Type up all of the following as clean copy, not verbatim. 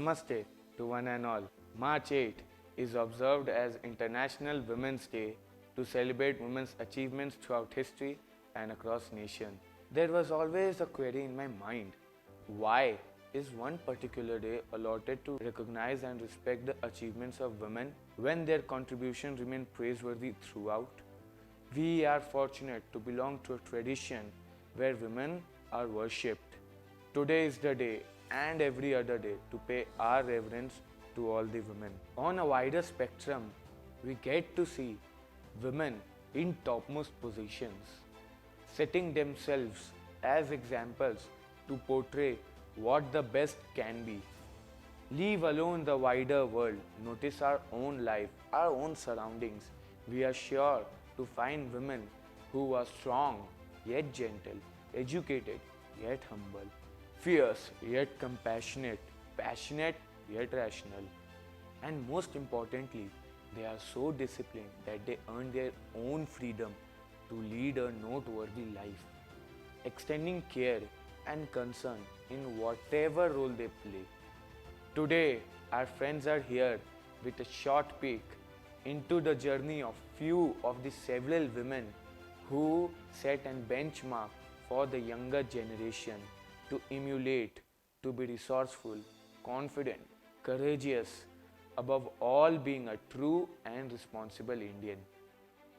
Namaste to one and all. March 8 is observed as International Women's Day to celebrate women's achievements throughout history and across nations. There was always a query in my mind. Why is one particular day allotted to recognize and respect the achievements of women when their contributions remain praiseworthy throughout? We are fortunate to belong to a tradition where women are worshipped. Today is the day and every other day to pay our reverence to all the women. On a wider spectrum, we get to see women in topmost positions, setting themselves as examples to portray what the best can be. Leave alone the wider world, notice our own life, our own surroundings. We are sure to find women who are strong yet gentle, educated yet humble, fierce yet compassionate, passionate yet rational, and most importantly, they are so disciplined that they earn their own freedom to lead a noteworthy life, extending care and concern in whatever role they play. Today, our friends are here with a short peek into the journey of few of the several women who set an benchmark for the younger generation to emulate, to be resourceful, confident, courageous, above all being a true and responsible Indian.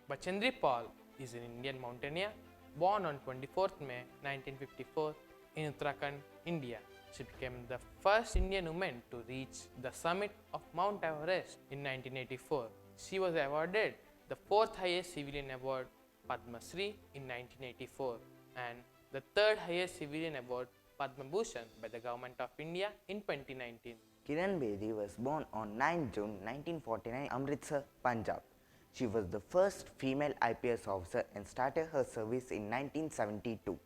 Bachendri Paul is an Indian mountaineer born on 24th May 1954 in Uttarakhand, India. She became the first Indian woman to reach the summit of Mount Everest in 1984. She was awarded the fourth highest civilian award, Padma Shri, in 1984 and the third highest civilian award, Padma Bhushan, by the Government of India in 2019. Kiran Bedi was born on 9 June 1949 in Amritsar, Punjab. She was the first female IPS officer and started her service in 1972.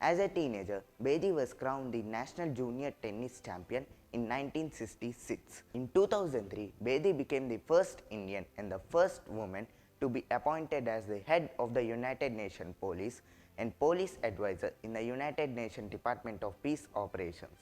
As a teenager, Bedi was crowned the National Junior Tennis Champion in 1966. In 2003, Bedi became the first Indian and the first woman to be appointed as the head of the United Nations Police and Police Advisor in the United Nations Department of Peace Operations.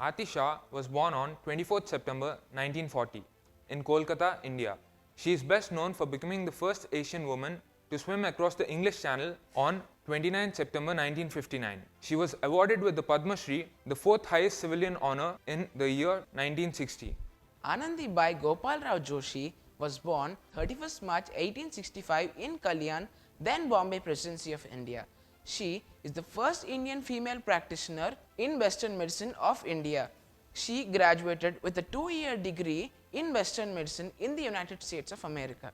Aati Shah was born on 24th September 1940 in Kolkata, India. She is best known for becoming the first Asian woman to swim across the English Channel on 29 September 1959. She was awarded with the Padma Shri, the fourth highest civilian honor, in the year 1960. Anandibai Gopal Rao Joshi was born 31st March 1865 in Kalyan, then Bombay Presidency of India. She is the first Indian female practitioner in Western medicine of India. She graduated with a 2-year degree in Western medicine in the United States of America.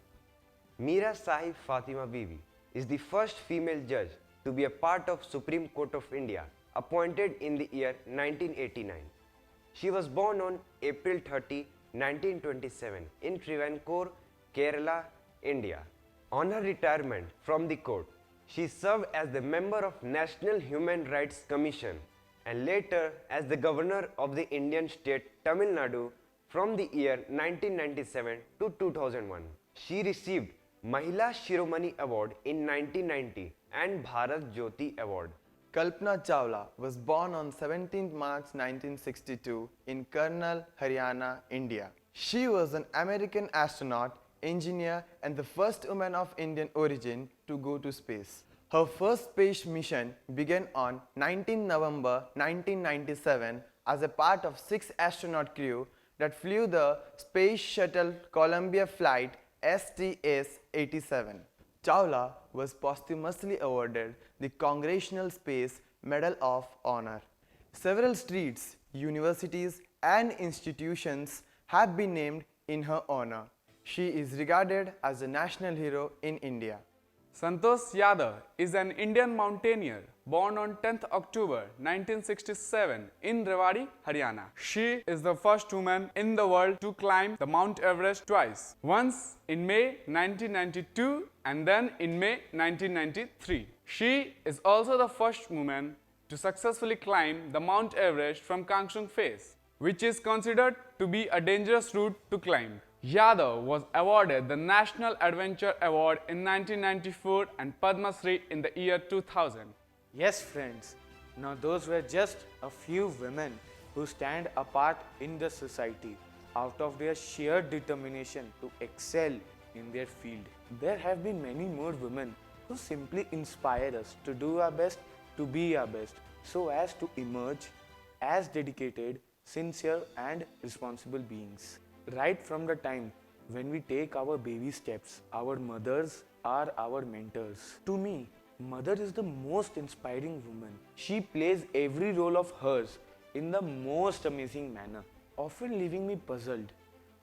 Meera Sahib Fatima Bibi is the first female judge to be a part of Supreme Court of India, appointed in the year 1989. She was born on April 30, 1927 in Travancore, Kerala, India. On her retirement from the court, she served as the member of National Human Rights Commission and later as the governor of the Indian state Tamil Nadu from the year 1997 to 2001. She received Mahila Shiromani Award in 1990 and Bharat Jyoti Award. Kalpana Chawla was born on 17 March 1962 in Karnal, Haryana, India. She was an American astronaut, engineer and the first woman of Indian origin to go to space. Her first space mission began on 19 November 1997 as a part of 6 astronaut crew that flew the Space Shuttle Columbia flight STS-87. Chawla was posthumously awarded the Congressional Space Medal of Honor. Several streets, universities and institutions have been named in her honor. She is regarded as a national hero in India. Santosh Yadav is an Indian mountaineer born on 10th October 1967 in Rewari, Haryana. She is the first woman in the world to climb the Mount Everest twice, once in May 1992 and then in May 1993. She is also the first woman to successfully climb the Mount Everest from Kangsung face, which is considered to be a dangerous route to climb. Yadav was awarded the National Adventure Award in 1994 and Padma Shri in the year 2000. Yes, friends, now those were just a few women who who stand apart in the society out of their sheer determination to excel in their field. There have been many more women who simply inspire us to do our best, to be our best, so as to emerge as dedicated, sincere, and responsible beings. Right from the time when we take our baby steps, our mothers are our mentors. To me, mother is the most inspiring woman. She plays every role of hers in the most amazing manner, often leaving me puzzled.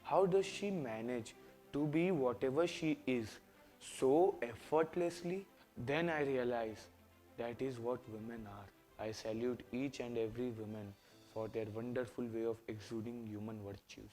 How does she manage to be whatever she is so effortlessly? Then I realize that is what women are. I salute each and every woman for their wonderful way of exuding human virtues.